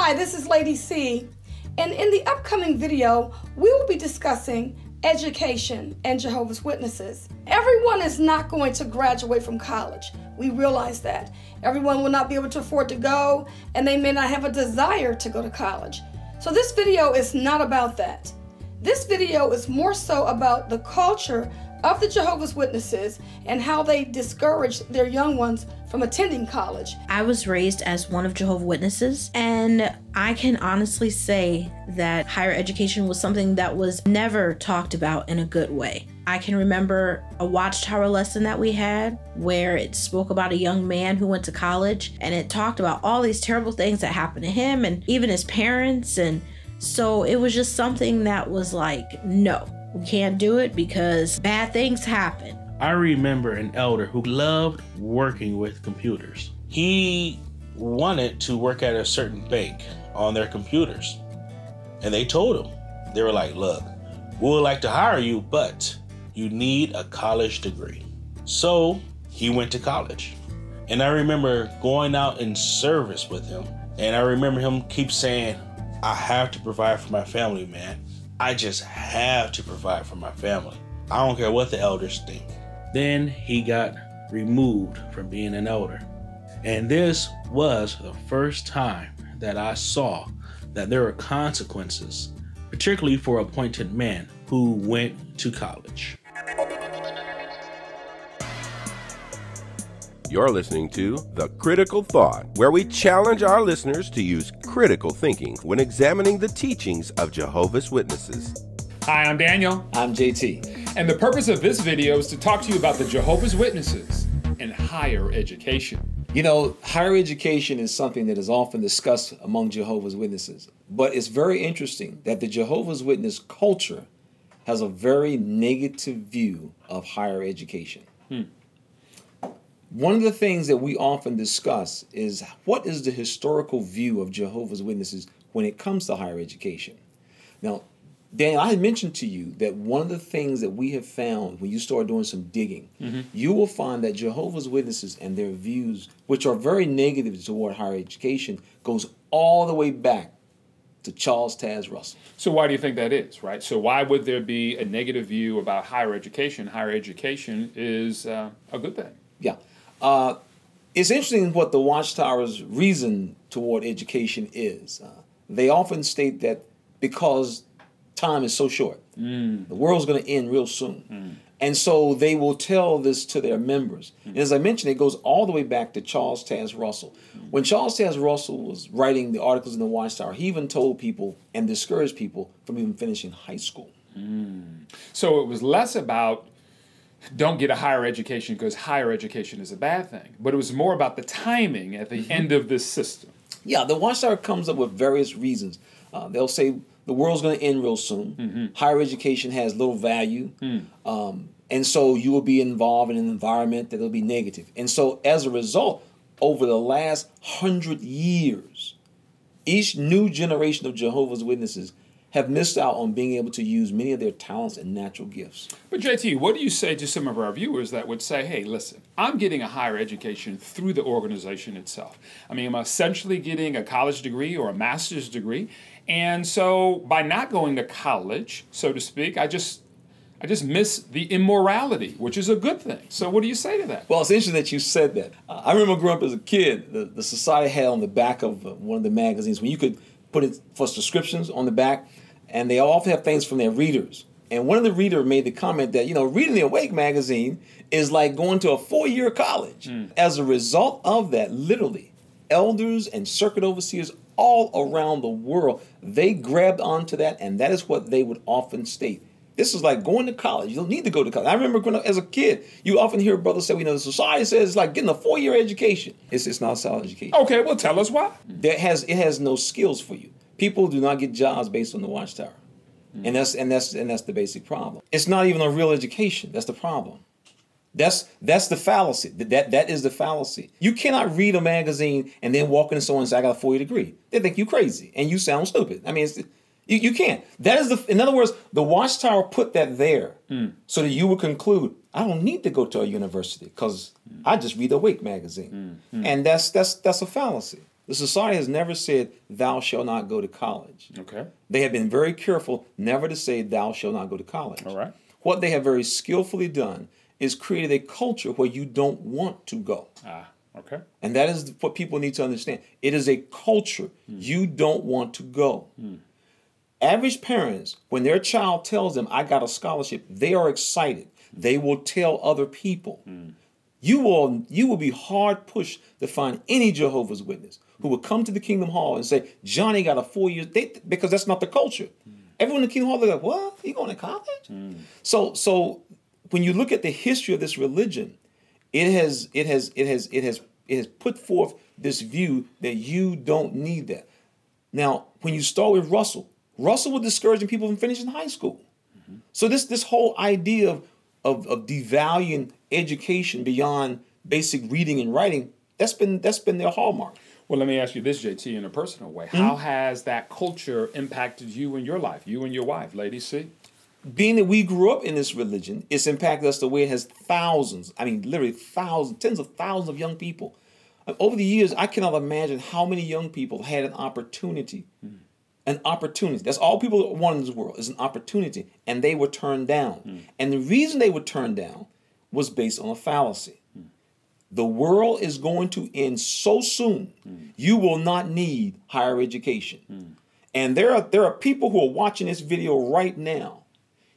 Hi, this is Lady C, and in the upcoming video, we will be discussing education and Jehovah's Witnesses. Everyone is not going to graduate from college. We realize that. Everyone will not be able to afford to go, and they may not have a desire to go to college. So this video is not about that. This video is more so about the culture of the Jehovah's Witnesses and how they discourage their young ones from attending college. I was raised as one of Jehovah's Witnesses, and I can honestly say that higher education was something that was never talked about in a good way. I can remember a Watchtower lesson that we had where it spoke about a young man who went to college, and it talked about all these terrible things that happened to him and even his parents. And so it was just something that was like, no, we can't do it because bad things happen. I remember an elder who loved working with computers. He wanted to work at a certain bank on their computers. And they told him, they were like, look, we would like to hire you, but you need a college degree. So he went to college. And I remember going out in service with him. And I remember him keep saying, I have to provide for my family, man. I just have to provide for my family. I don't care what the elders think. Then he got removed from being an elder. And this was the first time that I saw that there were consequences, particularly for appointed men who went to college. You're listening to The Critical Thought, where we challenge our listeners to use critical thinking when examining the teachings of Jehovah's Witnesses. Hi, I'm Daniel. I'm JT. And the purpose of this video is to talk to you about the Jehovah's Witnesses and higher education. You know, higher education is something that is often discussed among Jehovah's Witnesses. But it's very interesting that the Jehovah's Witness culture has a very negative view of higher education. One of the things that we often discuss is what is the historical view of Jehovah's Witnesses when it comes to higher education. Now, Daniel, I had mentioned to you that one of the things that we have found when you start doing some digging, you will find that Jehovah's Witnesses and their views, which are very negative toward higher education, goes all the way back to Charles Taze Russell. So why do you think that is, right? So why would there be a negative view about higher education? Higher education is a good thing. Yeah. It's interesting what the Watchtower's reason toward education is. They often state that because time is so short, the world's going to end real soon. And so they will tell this to their members. And as I mentioned, it goes all the way back to Charles Taze Russell. When Charles Taze Russell was writing the articles in the Watchtower, he even told people and discouraged people from even finishing high school. So it was less about don't get a higher education because higher education is a bad thing. But it was more about the timing at the end of this system. Yeah, the Watchtower comes up with various reasons. They'll say the world's going to end real soon. Higher education has little value. And so you will be involved in an environment that will be negative. And so as a result, over the last 100 years, each new generation of Jehovah's Witnesses have missed out on being able to use many of their talents and natural gifts. But JT, what do you say to some of our viewers that would say, hey, listen, I'm getting a higher education through the organization itself. I mean, I'm essentially getting a college degree or a master's degree. And so by not going to college, so to speak, I just miss the immorality, which is a good thing. So what do you say to that? Well, it's interesting that you said that. I remember growing up as a kid, the society had on the back of one of the magazines when you could put it for subscriptions on the back, and they often have things from their readers. And one of the readers made the comment that, you know, reading the Awake magazine is like going to a 4-year college. As a result of that, literally, elders and circuit overseers all around the world, they grabbed onto that, and that is what they would often state. This is like going to college. You don't need to go to college. I remember growing up as a kid, you often hear brothers say, you know, the society says it's like getting a 4-year education. It's not a solid education. Okay, well, tell us why. It has no skills for you. People do not get jobs based on the Watchtower. And that's the basic problem. It's not even a real education. That's the problem. That's the fallacy. That is the fallacy. You cannot read a magazine and then walk into someone and say, I got a 4-year degree. They think you crazy and you sound stupid. I mean, you can't. That is in other words, the Watchtower put that there so that you would conclude, I don't need to go to a university because I just read the Awake magazine. And that's a fallacy. The society has never said, thou shalt not go to college. Okay. They have been very careful never to say, thou shalt not go to college. All right. What they have very skillfully done is created a culture where you don't want to go. Okay. And that is what people need to understand. It is a culture. You don't want to go. Average parents, when their child tells them, I got a scholarship, they are excited. They will tell other people. You will be hard pushed to find any Jehovah's Witness who will come to the Kingdom Hall and say, Johnny got a 4 years, because that's not the culture. Everyone in the Kingdom Hall, they're like, what? You going to college? So when you look at the history of this religion, it has put forth this view that you don't need that. Now, when you start with Russell was discouraging people from finishing high school. So this whole idea of devaluing education beyond basic reading and writing, that's been their hallmark. Well, let me ask you this, JT, in a personal way. How has that culture impacted you in your life, you and your wife, Lady C? Being that we grew up in this religion, it's impacted us the way it has thousands, I mean, literally thousands, tens of thousands of young people. Over the years, I cannot imagine how many young people had an opportunity. An opportunity. That's all people want in this world is an opportunity. And they were turned down. And the reason they were turned down was based on a fallacy. The world is going to end so soon, you will not need higher education. And there are people who are watching this video right now.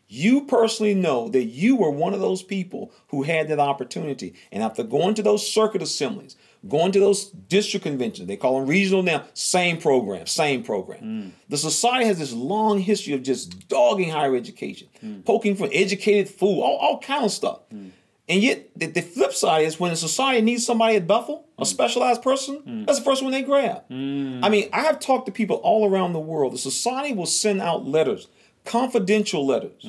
You personally know that you were one of those people who had that opportunity. And after going to those circuit assemblies, going to those district conventions, they call them regional now, same program. The society has this long history of just dogging higher education, poking for educated fool, all kind of stuff. And yet, the flip side is when a society needs somebody at Bethel, a specialized person, that's the first one they grab. I mean, I have talked to people all around the world. The society will send out letters, confidential letters.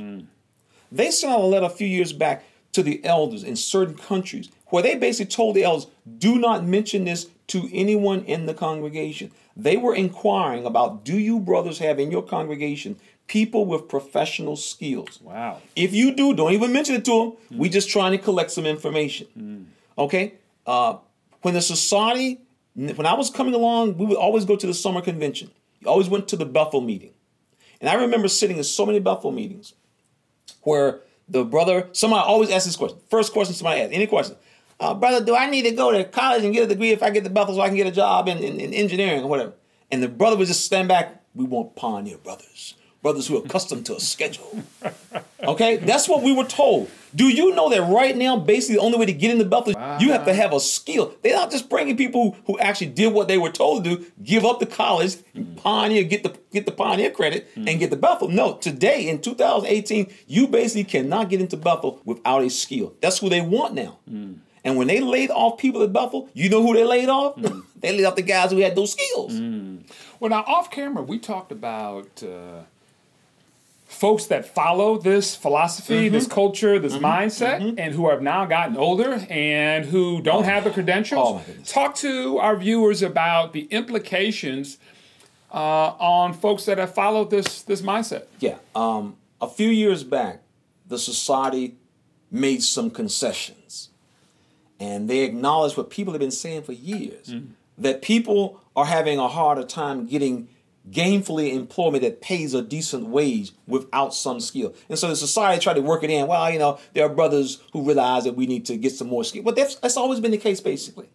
They sent out a letter a few years back to the elders in certain countries where they basically told the elders, do not mention this to anyone in the congregation. They were inquiring about, do you brothers have in your congregation people with professional skills? Wow. If you do, don't even mention it to them. We just trying to collect some information. Okay? When the society, when I was coming along, we would always go to the summer convention. You always went to the Bethel meeting. And I remember sitting in so many Bethel meetings where the brother, somebody always asks this question. First question somebody asks, any question. Brother, do I need to go to college and get a degree if I get to Bethel so I can get a job in engineering or whatever? And the brother would just stand back. We want pioneer brothers. Brothers who are accustomed to a schedule. Okay? That's what we were told. Do you know that right now, basically the only way to get into Bethel, you have to have a skill. They're not just bringing people who actually did what they were told to do, give up the college, and pioneer, get the pioneer credit, and get the Bethel. No, today in 2018, you basically cannot get into Bethel without a skill. That's who they want now. And when they laid off people at Bethel, you know who they laid off? They laid off the guys who had those skills. Well, now off camera, we talked about folks that follow this philosophy, this culture, this mindset, and who have now gotten older and who don't have the credentials. Talk to our viewers about the implications on folks that have followed this mindset. Yeah. A few years back, the society made some concessions. And they acknowledged what people have been saying for years, that people are having a harder time getting gainfully employment that pays a decent wage without some skill. And so the society tried to work it in. Well, you know, there are brothers who realize that we need to get some more skill. But that's always been the case, basically.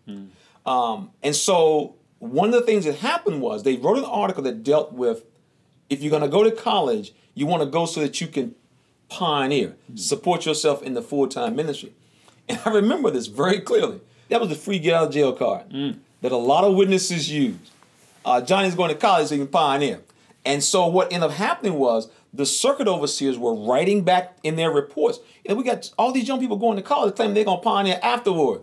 And so one of the things that happened was they wrote an article that dealt with, if you're going to go to college, you want to go so that you can pioneer, support yourself in the full-time ministry. And I remember this very clearly. That was the free get out of jail card that a lot of witnesses used. Johnny's going to college so he can pioneer. And so what ended up happening was the circuit overseers were writing back in their reports. And we got all these young people going to college claiming they're going to pioneer afterward.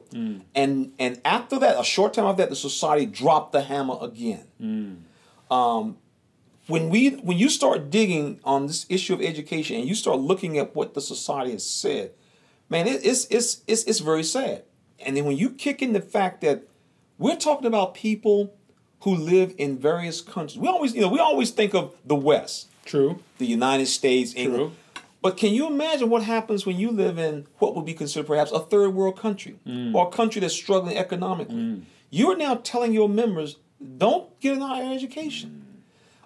And after that, a short time after that, the society dropped the hammer again. When you start digging on this issue of education and you start looking at what the society has said, man, it's very sad. And then when you kick in the fact that we're talking about people who live in various countries. We always think of the West. True. The United States, England. True. But can you imagine what happens when you live in what would be considered perhaps a third world country or a country that's struggling economically? You are now telling your members don't get a higher education.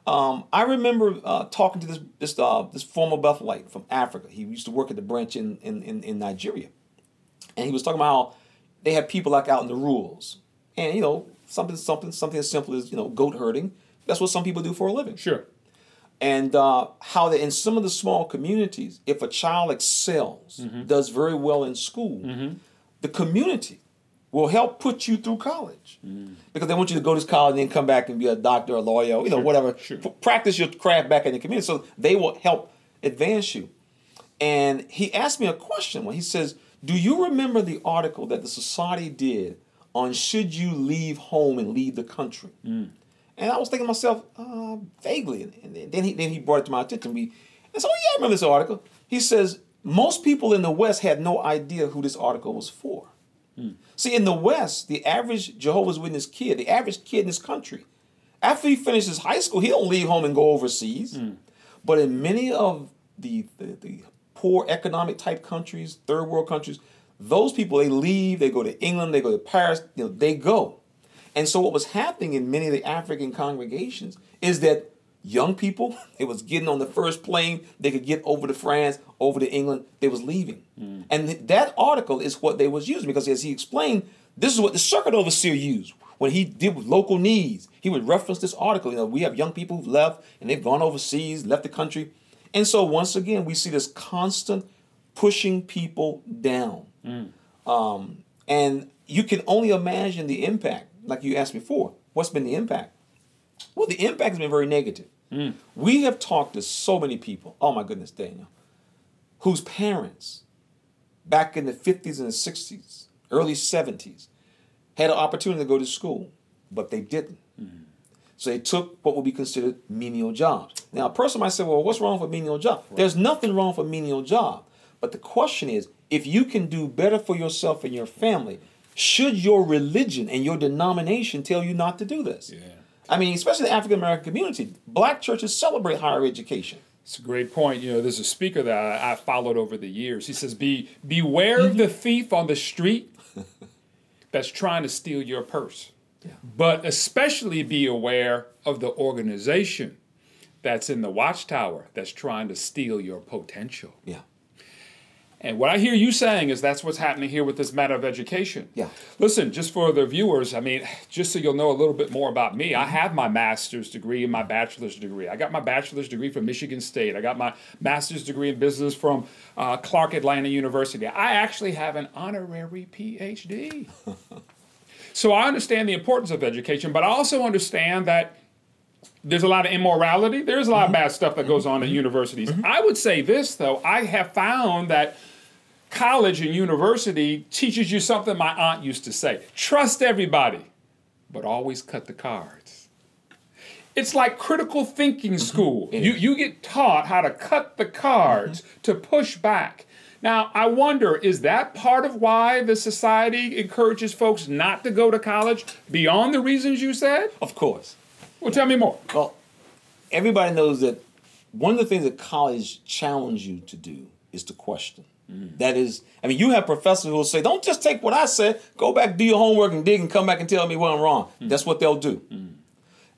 I remember talking to this former bethelite from Africa. He used to work at the branch in Nigeria, and he was talking about how they had people like out in the rules, and something as simple as goat herding. That's what some people do for a living. Sure. And how that in some of the small communities, if a child excels, does very well in school, the community will help put you through college because they want you to go to college and then come back and be a doctor, a lawyer, whatever. Sure. Practice your craft back in the community, so they will help advance you. And he asked me a question when he says, "Do you remember the article that the society did on should you leave home and leave the country?" And I was thinking to myself, vaguely. And then he brought it to my attention. And so, yeah, I remember this article. He says, most people in the West had no idea who this article was for. See, in the West, the average Jehovah's Witness kid, the average kid in this country, after he finishes high school, he don't leave home and go overseas. But in many of the poor economic type countries, third world countries, those people, they leave, they go to England, they go to Paris, they go. And so what was happening in many of the African congregations is that young people, it was getting on the first plane, they could get over to France, over to England, they was leaving. And that article is what they was using because as he explained, this is what the circuit overseer used. When he did with local needs, he would reference this article. We have young people who've left and they've gone overseas, left the country. And so once again, we see this constant pushing people down. And you can only imagine the impact, like you asked before. What's been the impact? Well, the impact has been very negative. We have talked to so many people, oh my goodness, Daniel, whose parents back in the 50s and the 60s, early 70s, had an opportunity to go to school, but they didn't. So they took what would be considered menial jobs. Now, a person might say, well, what's wrong with a menial job? Right. There's nothing wrong with a menial job. But the question is, if you can do better for yourself and your family, should your religion and your denomination tell you not to do this? Yeah. I mean, especially the African American community, black churches celebrate higher education. It's a great point. There's a speaker that I followed over the years. He says, beware of the thief on the street that's trying to steal your purse. Yeah. But especially be aware of the organization that's in the Watchtower that's trying to steal your potential. Yeah. And what I hear you saying is that's what's happening here with this matter of education. Yeah. Listen, just for the viewers, I mean, just so you'll know a little bit more about me, I have my master's degree and my bachelor's degree. I got my bachelor's degree from Michigan State. I got my master's degree in business from Clark Atlanta University. I actually have an honorary PhD. So I understand the importance of education, but I also understand that there's a lot of immorality. There's a lot of bad stuff that goes on at universities. I would say this, though. I have found that college and university teaches you something my aunt used to say. Trust everybody, but always cut the cards. It's like critical thinking school. You get taught how to cut the cards to push back. Now, I wonder, is that part of why the society encourages folks not to go to college beyond the reasons you said? Of course. Well, tell me more. Well, everybody knows that one of the things that college challenge you to do is to question. That is, I mean, you have professors who will say, don't just take what I said, go back, do your homework and dig and come back and tell me where I'm wrong. That's what they'll do.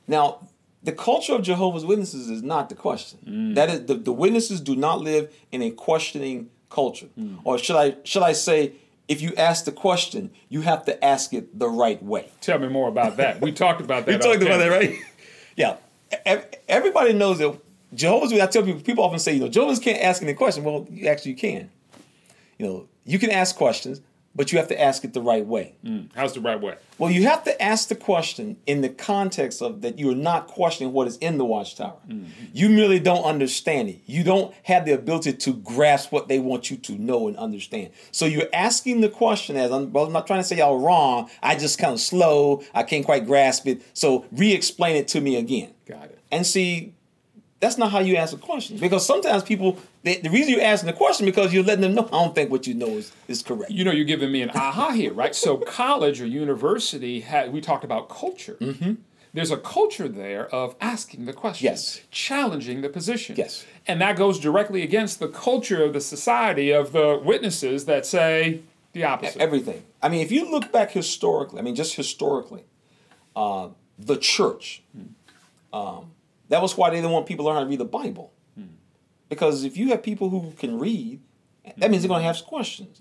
Now, the culture of Jehovah's Witnesses is not the question. That is, the witnesses do not live in a questioning culture. Or should I say, if you ask the question, you have to ask it the right way. Tell me more about that. We talked about that. We talked about that, right? Yeah. Everybody knows that Jehovah's Witnesses, I tell people often say, Jehovah's can't ask any question. Well, you actually can. You can ask questions, but you have to ask it the right way. How's the right way? Well, you have to ask the question in the context of that you are not questioning what is in the Watchtower. You merely don't understand it. You don't have the ability to grasp what they want you to know and understand. So you're asking the question as, I'm not trying to say y'all wrong, I just kind of slow, I can't quite grasp it, so re-explain it to me again. Got it. And see, that's not how you ask a question. Because sometimes people, the reason you're asking the question because you're letting them know, I don't think what you know is correct. You're giving me an aha here, right? So college or university, we talked about culture. There's a culture there of asking the question, challenging the position. Yes. And that goes directly against the culture of the society of the witnesses that say the opposite. Everything. I mean, if you look back historically, just historically, the church. That was why they didn't want people to learn how to read the Bible. Because if you have people who can read, that means they're going to have questions.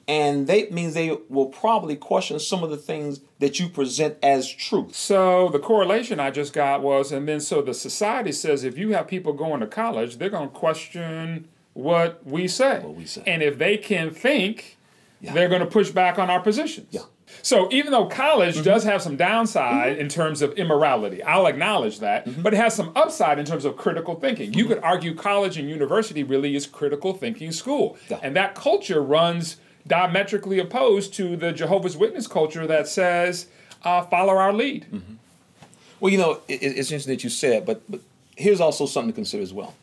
And that means they will probably question some of the things that you present as truth. So the correlation I just got was, and then so the society says if you have people going to college, they're going to question what we say. And if they can think, they're going to push back on our positions. So even though college does have some downside in terms of immorality, I'll acknowledge that, but it has some upside in terms of critical thinking. You could argue college and university really is critical thinking school. And that culture runs diametrically opposed to the Jehovah's Witness culture that says, follow our lead. Well, you know, it's interesting that you said, but here's also something to consider as well.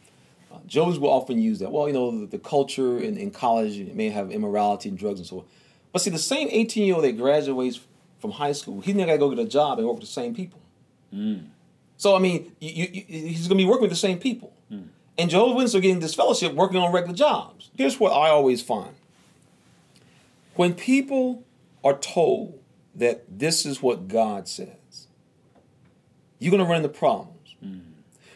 Jehovah's will often use that. Well, you know, the culture in college may have immorality and drugs and so on. But see, the same 18-year-old that graduates from high school, he's not got to go get a job and work with the same people. So, I mean, he's going to be working with the same people. And Jehovah's Witnesses are getting this fellowship working on regular jobs. Here's what I always find. When people are told that this is what God says, you're going to run into problems.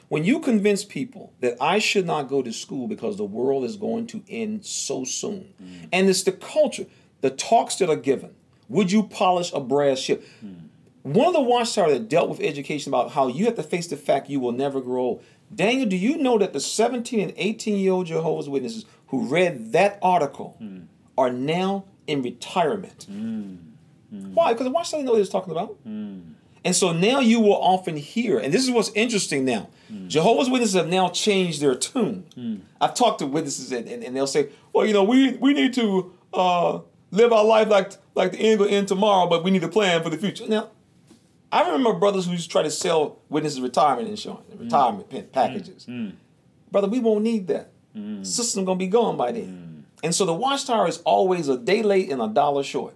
When you convince people that I should not go to school because the world is going to end so soon, and it's the culture, the talks that are given, would you polish a brass ship? One of the Watchtower that dealt with education about how you have to face the fact you will never grow old. Daniel, do you know that the 17 and 18-year-old Jehovah's Witnesses who read that article are now in retirement? Why? Because the Watchtower didn't know what he was talking about. And so now you will often hear, and this is what's interesting now, Jehovah's Witnesses have now changed their tune. I've talked to witnesses and they'll say, well, you know, we need to live our life like the end will end tomorrow, but we need to plan for the future. Now, I remember brothers who used to try to sell witnesses retirement insurance, retirement packages. Brother, we won't need that. The system's going to be gone by then. And so the Watchtower is always a day late and a dollar short.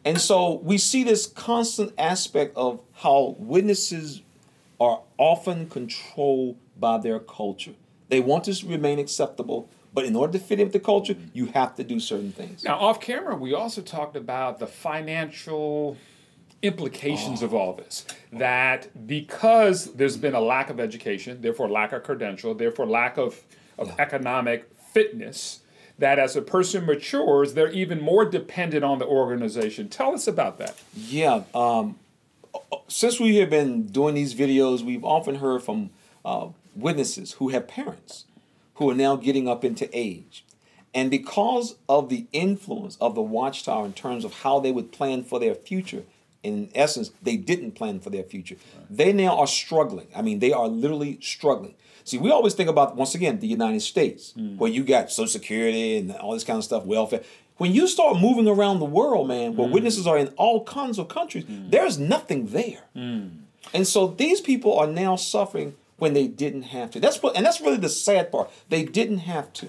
And so we see this constant aspect of how witnesses are often controlled by their culture. They want to remain acceptable, but in order to fit in with the culture, you have to do certain things. Now, off camera, we also talked about the financial implications of all this. That because there's been a lack of education, therefore lack of credential, therefore lack of economic fitness, that as a person matures, they're even more dependent on the organization. Tell us about that. Yeah. Since we have been doing these videos, we've often heard from witnesses who have parents who are now getting up into age. And because of the influence of the Watchtower in terms of how they would plan for their future, in essence, they didn't plan for their future. They now are struggling. I mean, they are literally struggling. See, we always think about, once again, the United States, where you got Social Security and all this kind of stuff, welfare. When you start moving around the world, man, where witnesses are in all kinds of countries, there's nothing there. And so these people are now suffering when they didn't have to. And that's really the sad part. They didn't have to.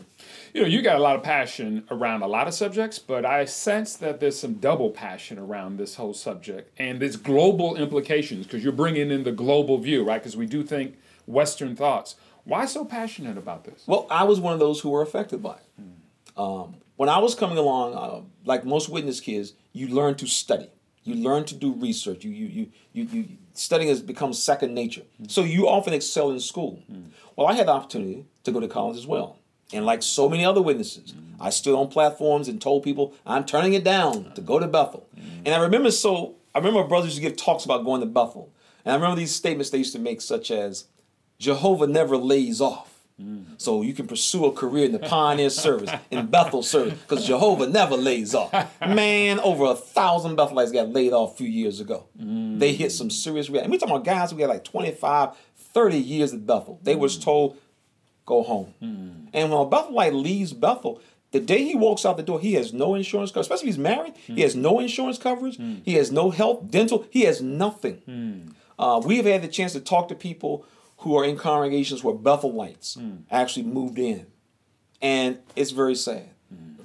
You know, you got a lot of passion around a lot of subjects, but I sense that there's some double passion around this whole subject and there's global implications because you're bringing in the global view, right? Because we do think Western thoughts. Why so passionate about this? Well, I was one of those who were affected by it. When I was coming along, like most witness kids, you learn to study. You learn to do research. Studying has become second nature. So you often excel in school. Well, I had the opportunity to go to college as well. And like so many other witnesses, I stood on platforms and told people I'm turning it down to go to Bethel. And I remember brothers used to give talks about going to Bethel. And I remember these statements they used to make, such as, Jehovah never lays off. So you can pursue a career in the pioneer service, in Bethel service, because Jehovah never lays off. Man, over 1,000 Bethelites got laid off a few years ago. They hit some serious reality. And we're talking about guys who got like 25, 30 years at Bethel. They was told, go home. And when a Bethelite leaves Bethel, the day he walks out the door, he has no insurance coverage, especially if he's married. He has no insurance coverage. He has no health, dental. He has nothing. We have had the chance to talk to people who are in congregations where Bethelites actually moved in. And it's very sad.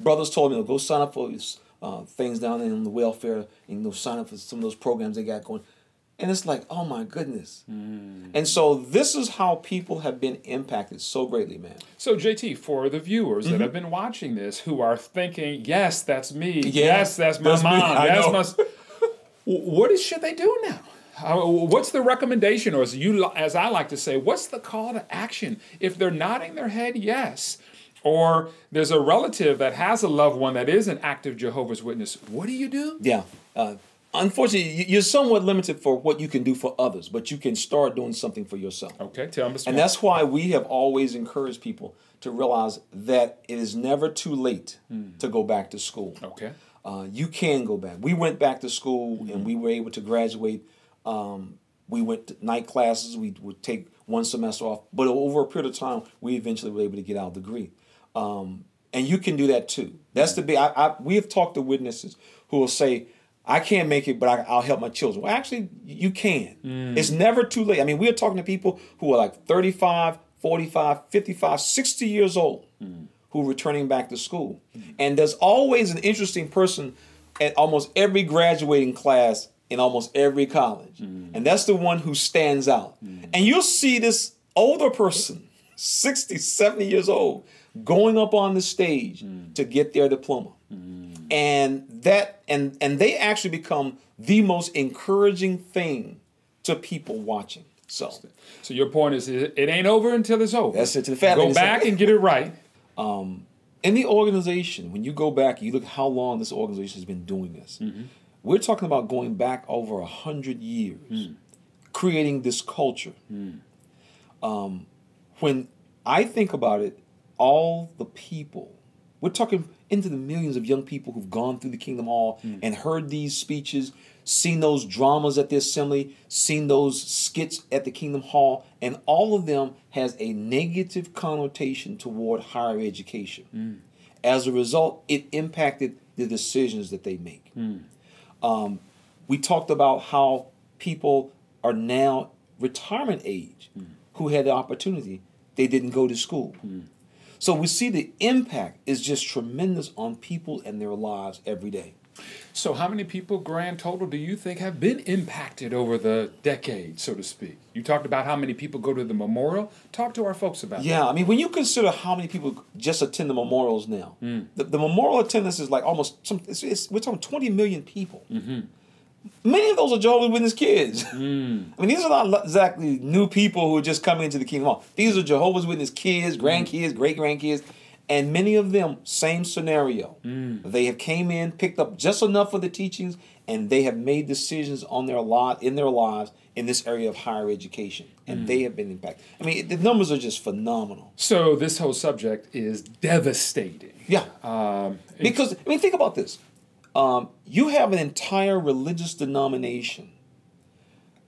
Brothers told me, go sign up for these things down there on the welfare and sign up for some of those programs they got going. And it's like, oh my goodness. And so this is how people have been impacted so greatly, man. So JT, for the viewers that have been watching this who are thinking, yes, that's me. Yes, that's my mom. What should they do now? What's the recommendation, or as I like to say, what's the call to action? If they're nodding their head yes, or there's a relative that has a loved one that is an active Jehovah's Witness, what do you do? Yeah. Unfortunately, you're somewhat limited for what you can do for others, but you can start doing something for yourself. Okay, tell me. And that's why we have always encouraged people to realize that it is never too late to go back to school. Okay. You can go back. We went back to school and we were able to graduate. We went to night classes. We would take one semester off. But over a period of time, we eventually were able to get our degree. And you can do that too. That's the big. We have talked to witnesses who will say, I can't make it, but I'll help my children. Well, actually, you can. It's never too late. I mean, we are talking to people who are like 35, 45, 55, 60 years old who are returning back to school. And there's always an interesting person at almost every graduating class in almost every college. And that's the one who stands out. And you'll see this older person, 60, 70 years old, going up on the stage to get their diploma. And they actually become the most encouraging thing to people watching. So your point is, it ain't over until it's over. That's it. To the family. Go back and get it right. In the organization, when you go back, you look how long this organization has been doing this. We're talking about going back over 100 years, creating this culture. When I think about it, all the people, we're talking into the millions of young people who've gone through the Kingdom Hall and heard these speeches, seen those dramas at the assembly, seen those skits at the Kingdom Hall, and all of them has a negative connotation toward higher education. As a result, it impacted the decisions that they make. We talked about how people are now retirement age who had the opportunity, they didn't go to school. So we see the impact is just tremendous on people and their lives every day. So how many people, grand total, do you think have been impacted over the decade, so to speak? You talked about how many people go to the memorial. Talk to our folks about that. Yeah, I mean, when you consider how many people just attend the memorials now, the memorial attendance is like we're talking 20 million people. Many of those are Jehovah's Witness kids. I mean, these are not exactly new people who are just coming into the Kingdom Hall. These are Jehovah's Witness kids, grandkids, great-grandkids, and many of them, same scenario. They have came in, picked up just enough of the teachings, and they have made decisions on their lives in this area of higher education, and they have been impacted. I mean, the numbers are just phenomenal. So this whole subject is devastating. Yeah, because, I mean, think about this. You have an entire religious denomination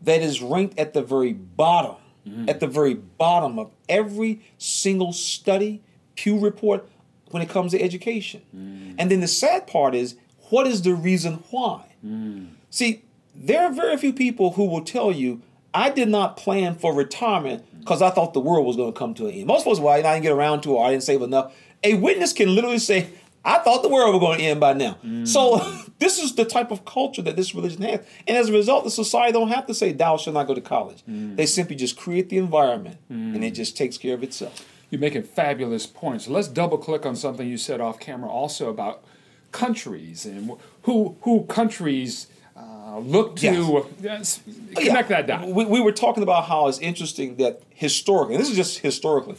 that is ranked at the very bottom, of every single study, Pew report when it comes to education. And then the sad part is, what is the reason why? See, there are very few people who will tell you, I did not plan for retirement because I thought the world was going to come to an end. Most folks, well, I didn't get around to it, or I didn't save enough. A witness can literally say, I thought the world was going to end by now. So this is the type of culture that this religion has. And as a result, the society don't have to say, thou shalt not go to college. They simply just create the environment, and it just takes care of itself. You're making fabulous points. Let's double click on something you said off camera also about countries and who countries look to connect that down. We were talking about how it's interesting that historically, and this is just historically,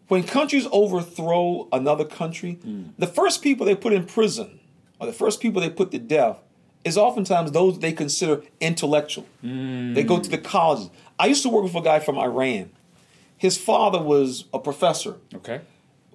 when countries overthrow another country, the first people they put in prison or the first people they put to death is oftentimes those they consider intellectual. They go to the colleges. I used to work with a guy from Iran. His father was a professor. Okay.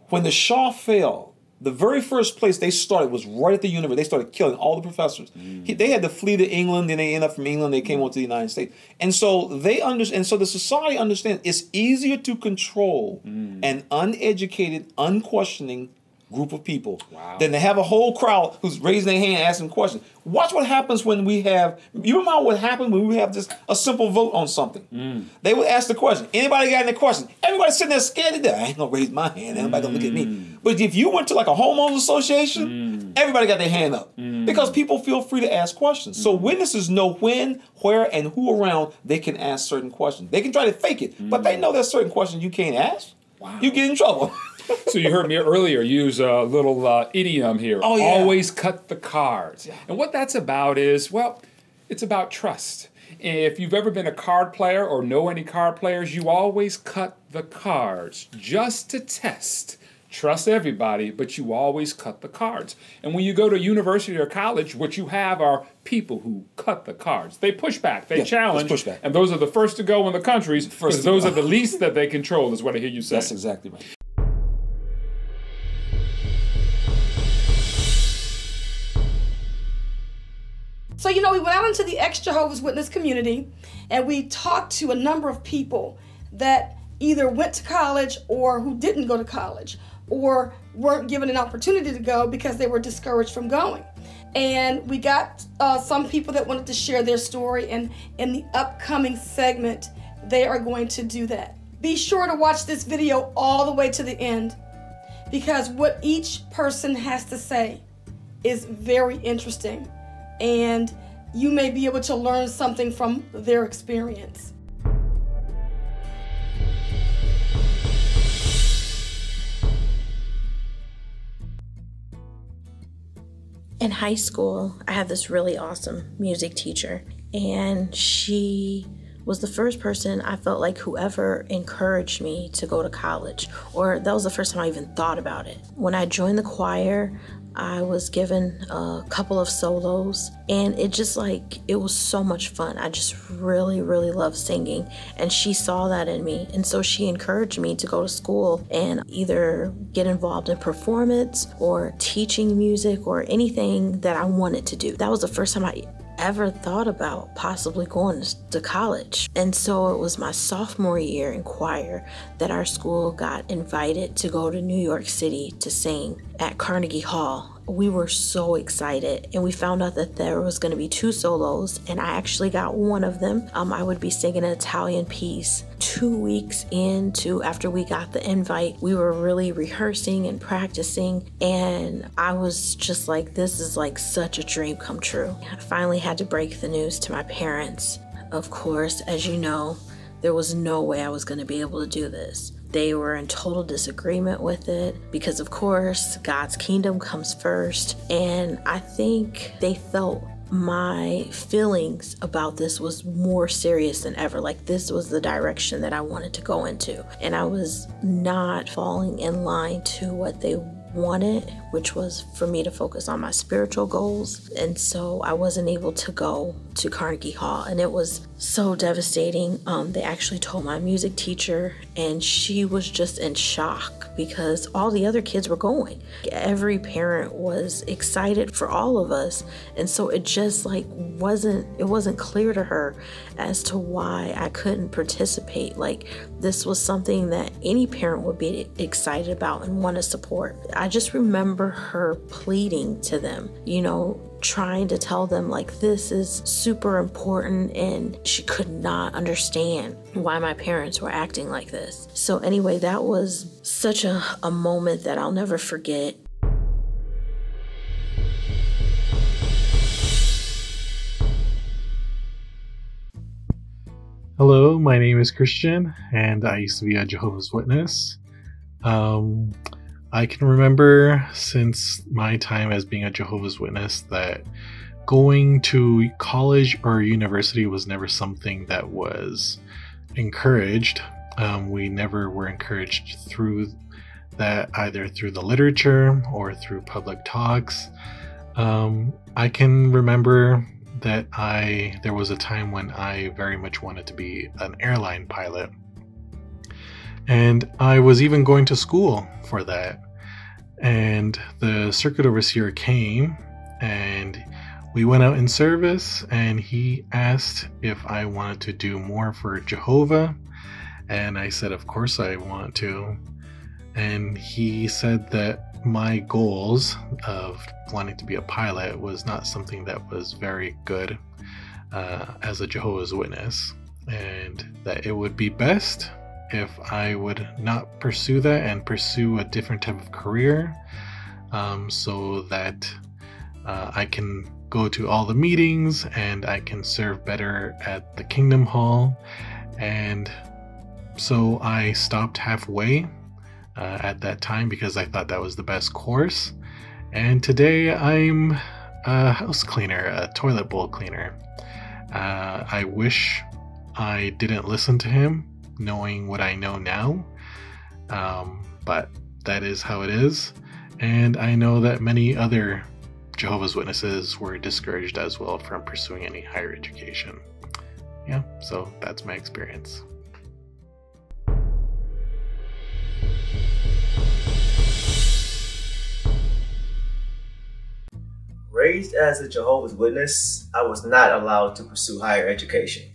When the Shah fell, the very first place they started was right at the university. They started killing all the professors. They had to flee to England. Then they ended up from England. They came on to the United States. And so they understand. And so the society understands it's easier to control an uneducated, unquestioning group of people than to have a whole crowd who's raising their hand asking questions. Watch what happens when we have, you remember what happened when we have just a simple vote on something. They would ask the question, anybody got any questions? Everybody's sitting there scared to death. I ain't gonna raise my hand, anybody gonna look at me. But if you went to like a homeowners association, everybody got their hand up because people feel free to ask questions. So witnesses know when, where, and who around they can ask certain questions. They can try to fake it, but they know there's certain questions you can't ask. You get in trouble. So you heard me earlier use a little idiom here. Oh, yeah. Always cut the cards. And what that's about is, well, it's about trust. If you've ever been a card player or know any card players, you always cut the cards just to test. Trust everybody, but you always cut the cards. And when you go to university or college, what you have are people who cut the cards. They push back, they challenge, push back. And those are the first to go in the countries because those are the least that they control, is what I hear you say. That's exactly right. So, we went out into the ex-Jehovah's Witness community and we talked to a number of people that either went to college or who didn't go to college or weren't given an opportunity to go because they were discouraged from going. And we got some people that wanted to share their story, and in the upcoming segment, they are going to do that. Be sure to watch this video all the way to the end because what each person has to say is very interesting. And you may be able to learn something from their experience. In high school, I had this really awesome music teacher, and she was the first person I felt like whoever encouraged me to go to college, or that was the first time I even thought about it. When I joined the choir, I was given a couple of solos, and it was so much fun. I just really, really loved singing, and she saw that in me, and so she encouraged me to go to school and either get involved in performance or teaching music or anything that I wanted to do. That was the first time I ever thought about possibly going to college. And so it was my sophomore year in choir that our school got invited to go to New York City to sing at Carnegie Hall. We were so excited, and we found out that there was going to be 2 solos, and I actually got one of them. I would be singing an Italian piece. 2 weeks after we got the invite, we were really rehearsing and practicing, and I was just like, this is like such a dream come true. I finally had to break the news to my parents. Of course, as you know, there was no way I was going to be able to do this. They were in total disagreement with it because, of course, God's kingdom comes first. And I think they felt my feelings about this was more serious than ever. Like, this was the direction that I wanted to go into. And I was not falling in line to what they wanted, which was for me to focus on my spiritual goals. And so I wasn't able to go to Carnegie Hall, and it was so devastating. They actually told my music teacher, and she was just in shock because all the other kids were going. Every parent was excited for all of us, and so it just wasn't clear to her as to why I couldn't participate. Like, this was something that any parent would be excited about and want to support. I just remember her pleading to them, trying to tell them like this is super important, and she could not understand why my parents were acting like this. So anyway, that was such a moment that I'll never forget. Hello, my name is Christian, and I used to be a Jehovah's Witness. I can remember since my time as being a Jehovah's Witness that going to college or university was never something that was encouraged. We never were encouraged through that, either through the literature or through public talks. I can remember that there was a time when I very much wanted to be an airline pilot. And I was even going to school for that. And the circuit overseer came, and we went out in service, and he asked if I wanted to do more for Jehovah. And I said, of course I want to. And he said that my goals of wanting to be a pilot was not something that was very good as a Jehovah's Witness, and that it would be best if I would not pursue that and pursue a different type of career, so that I can go to all the meetings and I can serve better at the Kingdom Hall. And so I stopped halfway at that time because I thought that was the best course. And today I'm a house cleaner, a toilet bowl cleaner. I wish I didn't listen to him, knowing what I know now, but that is how it is. And I know that many other Jehovah's Witnesses were discouraged as well from pursuing any higher education. Yeah, so that's my experience. Raised as a Jehovah's Witness, I was not allowed to pursue higher education.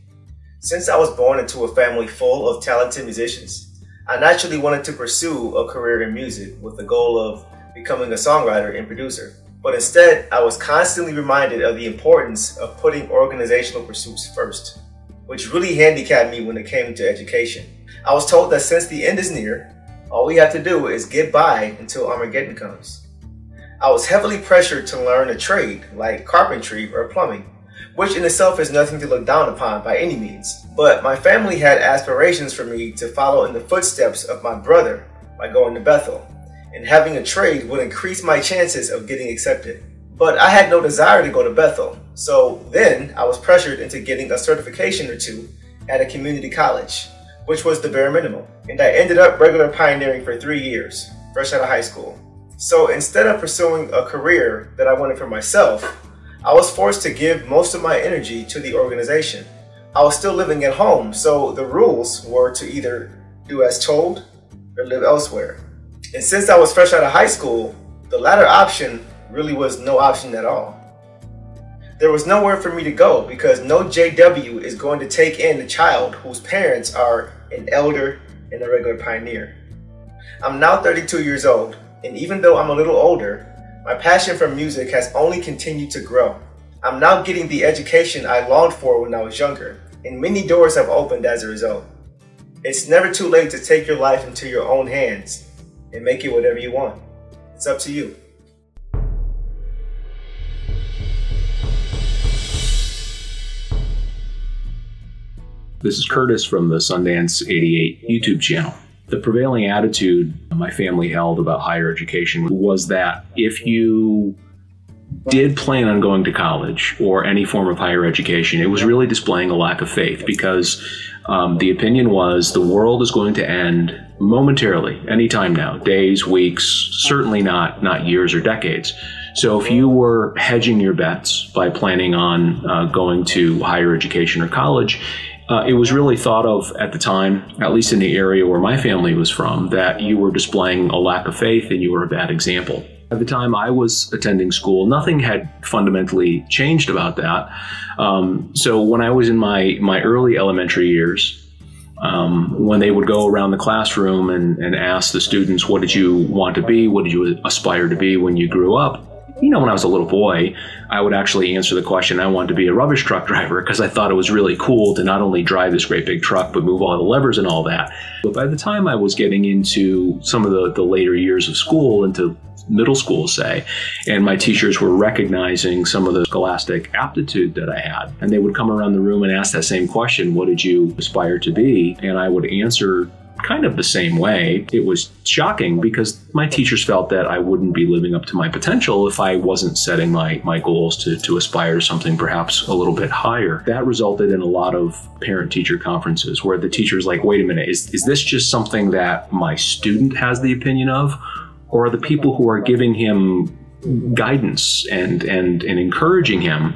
Since I was born into a family full of talented musicians, I naturally wanted to pursue a career in music with the goal of becoming a songwriter and producer. But instead, I was constantly reminded of the importance of putting organizational pursuits first, which really handicapped me when it came to education. I was told that since the end is near, all we have to do is get by until Armageddon comes. I was heavily pressured to learn a trade like carpentry or plumbing, which in itself is nothing to look down upon by any means. But my family had aspirations for me to follow in the footsteps of my brother by going to Bethel, and having a trade would increase my chances of getting accepted. But I had no desire to go to Bethel, so then I was pressured into getting a certification or two at a community college, which was the bare minimum. And I ended up regular pioneering for 3 years, fresh out of high school. So instead of pursuing a career that I wanted for myself, I was forced to give most of my energy to the organization. I was still living at home, so the rules were to either do as told or live elsewhere. And since I was fresh out of high school, the latter option really was no option at all. There was nowhere for me to go because no JW is going to take in a child whose parents are an elder and a regular pioneer. I'm now 32 years old, and even though I'm a little older, my passion for music has only continued to grow. I'm now getting the education I longed for when I was younger, and many doors have opened as a result. It's never too late to take your life into your own hands and make it whatever you want. It's up to you. This is Curtis from the Sundance 88 YouTube channel. The prevailing attitude my family held about higher education was that if you did plan on going to college or any form of higher education, it was really displaying a lack of faith, because the opinion was the world is going to end momentarily, anytime now, days, weeks, certainly not years or decades. So if you were hedging your bets by planning on going to higher education or college, it was really thought of at the time, at least in the area where my family was from, that you were displaying a lack of faith and you were a bad example. At the time I was attending school, nothing had fundamentally changed about that. So when I was in my early elementary years, when they would go around the classroom and ask the students, what did you want to be? What did you aspire to be when you grew up? You know, when I was a little boy, I would actually answer the question, I wanted to be a rubbish truck driver, because I thought it was really cool to not only drive this great big truck, but move all the levers and all that. But by the time I was getting into some of the later years of school, into middle school, say, and my teachers were recognizing some of the scholastic aptitude that I had, and they would come around the room and ask that same question, what did you aspire to be? And I would answer kind of the same way. It was shocking because my teachers felt that I wouldn't be living up to my potential if I wasn't setting my goals to aspire to something perhaps a little bit higher. That resulted in a lot of parent-teacher conferences where the teacher's like, wait a minute, is this just something that my student has the opinion of? Or are the people who are giving him guidance and encouraging him,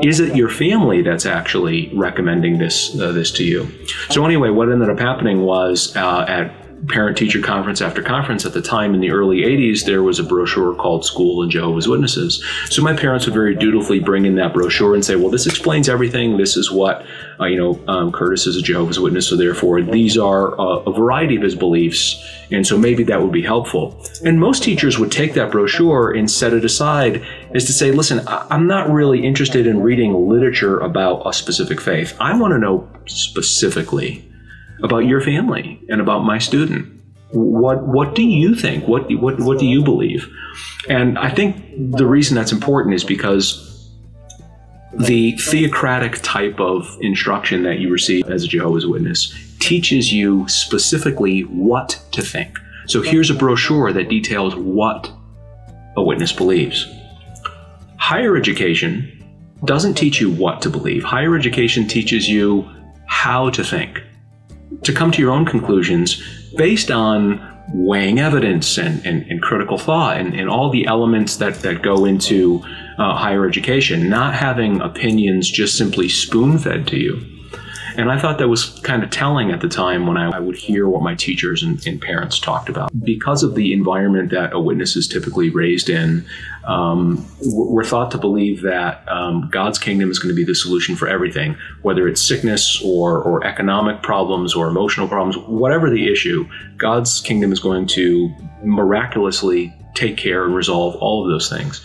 is it your family that's actually recommending this to you? So anyway, what ended up happening was at parent-teacher conference after conference at the time in the early 80s, there was a brochure called School and Jehovah's Witnesses. So my parents would very dutifully bring in that brochure and say, well, this explains everything. This is what, Curtis is a Jehovah's Witness, so therefore these are a variety of his beliefs, and so maybe that would be helpful. And most teachers would take that brochure and set it aside as to say, listen, I'm not really interested in reading literature about a specific faith. I want to know specifically about your family and about my student. What do you think? What do you believe? And I think the reason that's important is because the theocratic type of instruction that you receive as a Jehovah's Witness teaches you specifically what to think. So here's a brochure that details what a witness believes. Higher education doesn't teach you what to believe. Higher education teaches you how to think, to come to your own conclusions based on weighing evidence and critical thought and all the elements that go into higher education, not having opinions just simply spoon-fed to you. And I thought that was kind of telling at the time when I would hear what my teachers and parents talked about. Because of the environment that a witness is typically raised in, we're thought to believe that God's kingdom is going to be the solution for everything, whether it's sickness or economic problems or emotional problems, whatever the issue, God's kingdom is going to miraculously take care and resolve all of those things.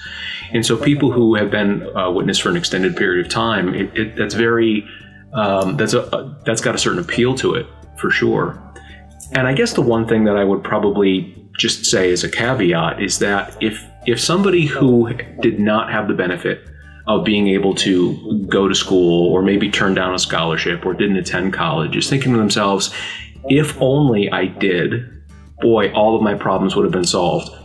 And so people who have been a witness for an extended period of time, that's very... that's got a certain appeal to it, for sure. And I guess the one thing that I would probably just say as a caveat is that if somebody who did not have the benefit of being able to go to school or maybe turn down a scholarship or didn't attend college is thinking to themselves, if only I did, boy, all of my problems would have been solved.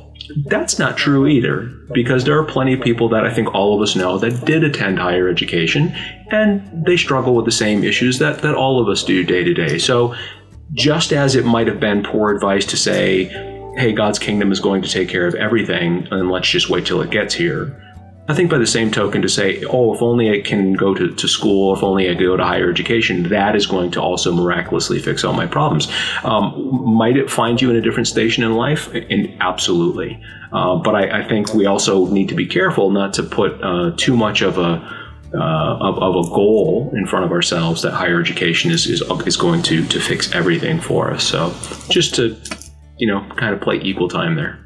That's not true either, because there are plenty of people that I think all of us know that did attend higher education, and they struggle with the same issues that all of us do day to day. So just as it might have been poor advice to say, hey, God's kingdom is going to take care of everything, and let's just wait till it gets here, I think by the same token to say, oh, if only I can go to school, if only I go to higher education, that is going to also miraculously fix all my problems. Might it find you in a different station in life? Absolutely. But I think we also need to be careful not to put too much of a goal in front of ourselves that higher education is going to fix everything for us. So just to, kind of play equal time there.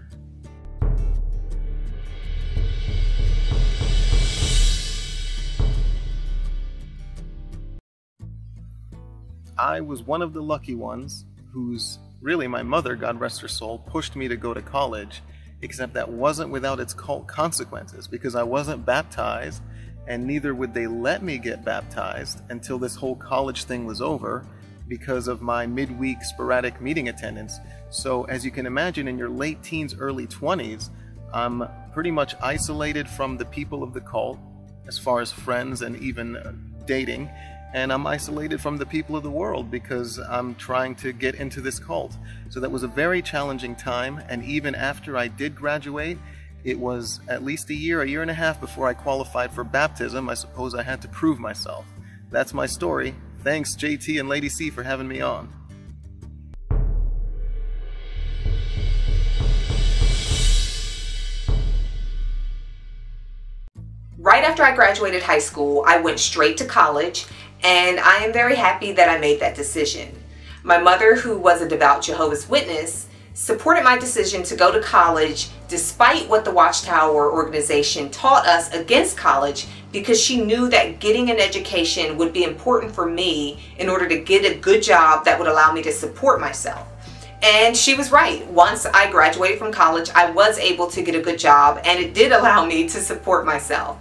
I was one of the lucky ones whose, really my mother, God rest her soul, pushed me to go to college, except that wasn't without its consequences, because I wasn't baptized, and neither would they let me get baptized until this whole college thing was over because of my midweek sporadic meeting attendance. So as you can imagine, in your late teens, early 20s, I'm pretty much isolated from the people of the cult as far as friends and even dating. And I'm isolated from the people of the world because I'm trying to get into this cult. So that was a very challenging time, and even after I did graduate, it was at least a year and a half before I qualified for baptism. I suppose I had to prove myself. That's my story. Thanks, JT and Lady C, for having me on. Right after I graduated high school, I went straight to college, and I am very happy that I made that decision. My mother, who was a devout Jehovah's Witness, supported my decision to go to college despite what the Watchtower organization taught us against college, because she knew that getting an education would be important for me in order to get a good job that would allow me to support myself. And she was right. Once I graduated from college, I was able to get a good job, and it did allow me to support myself.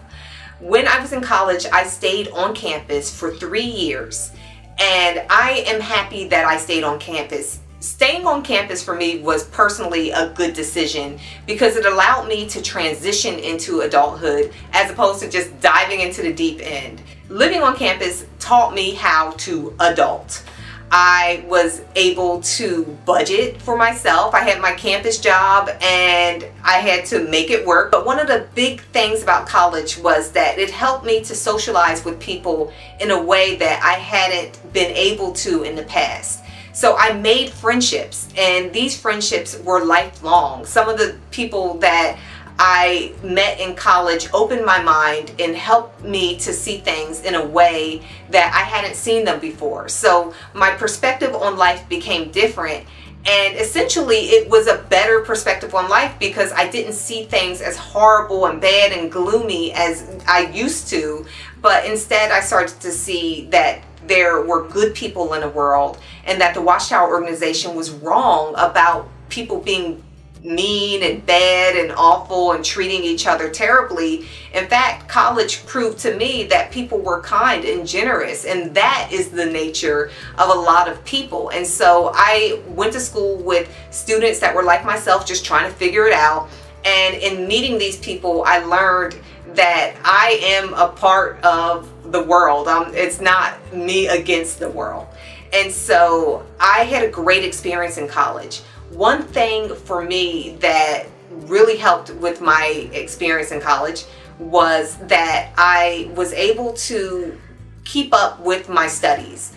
When I was in college, I stayed on campus for 3 years, and I am happy that I stayed on campus. Staying on campus for me was personally a good decision because it allowed me to transition into adulthood as opposed to just diving into the deep end. Living on campus taught me how to adult. I was able to budget for myself. I had my campus job and I had to make it work. But one of the big things about college was that it helped me to socialize with people in a way that I hadn't been able to in the past. So I made friendships, and these friendships were lifelong. Some of the people that I met in college opened my mind and helped me to see things in a way that I hadn't seen them before. So my perspective on life became different, and essentially it was a better perspective on life because I didn't see things as horrible and bad and gloomy as I used to, but instead I started to see that there were good people in the world and that the Watchtower organization was wrong about people being mean and bad and awful and treating each other terribly. In fact, college proved to me that people were kind and generous, and that is the nature of a lot of people. And so I went to school with students that were like myself, just trying to figure it out. And in meeting these people, I learned that I am a part of the world. It's not me against the world. And so I had a great experience in college. One thing for me that really helped with my experience in college was that I was able to keep up with my studies.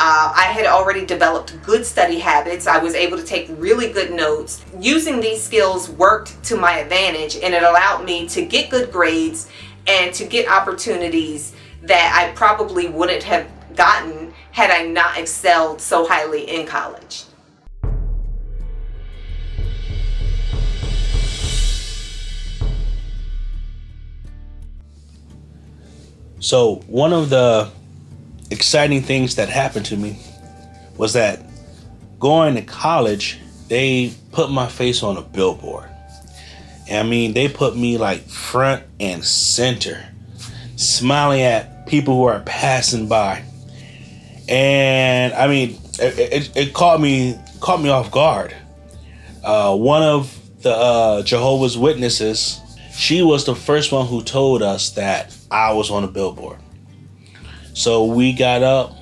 I had already developed good study habits. I was able to take really good notes. Using these skills worked to my advantage, and it allowed me to get good grades and to get opportunities that I probably wouldn't have gotten had I not excelled so highly in college. So one of the exciting things that happened to me was that going to college, they put my face on a billboard. And I mean, they put me like front and center, smiling at people who are passing by. And I mean, it caught me off guard. One of the Jehovah's Witnesses, she was the first one who told us that I was on a billboard. So we got up,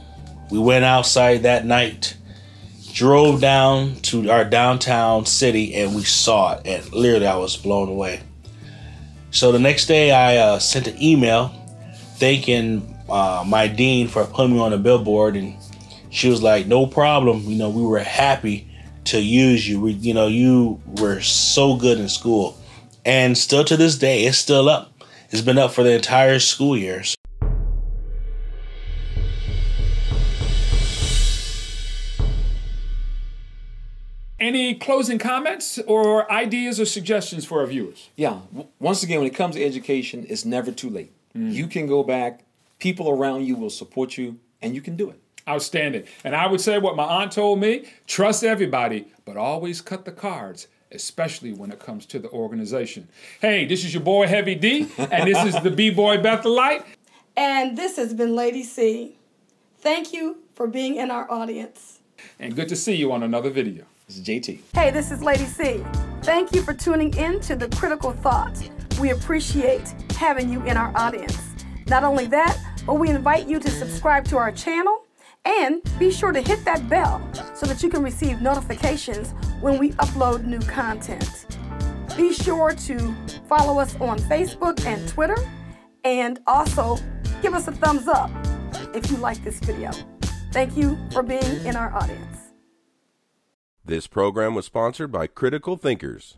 we went outside that night, drove down to our downtown city, and we saw it, and literally I was blown away. So the next day I sent an email thanking my dean for putting me on a billboard, and she was like, no problem, you know, we were happy to use you. You know, you were so good in school. And still to this day, it's still up. It's been up for the entire school year. Any closing comments or ideas or suggestions for our viewers? Yeah. Once again, when it comes to education, it's never too late. You can go back. People around you will support you, and you can do it. Outstanding. And I would say what my aunt told me, trust everybody, but always cut the cards, especially when it comes to the organization. Hey, this is your boy Heavy D, and this is the B-Boy Bethelite. And this has been Lady C. Thank you for being in our audience. And good to see you on another video. This is JT. Hey, this is Lady C. Thank you for tuning in to The Critical Thought. We appreciate having you in our audience. Not only that, but we invite you to subscribe to our channel and be sure to hit that bell so that you can receive notifications when we upload new content. Be sure to follow us on Facebook and Twitter, and also give us a thumbs up if you like this video. Thank you for being in our audience. This program was sponsored by Critical Thinkers.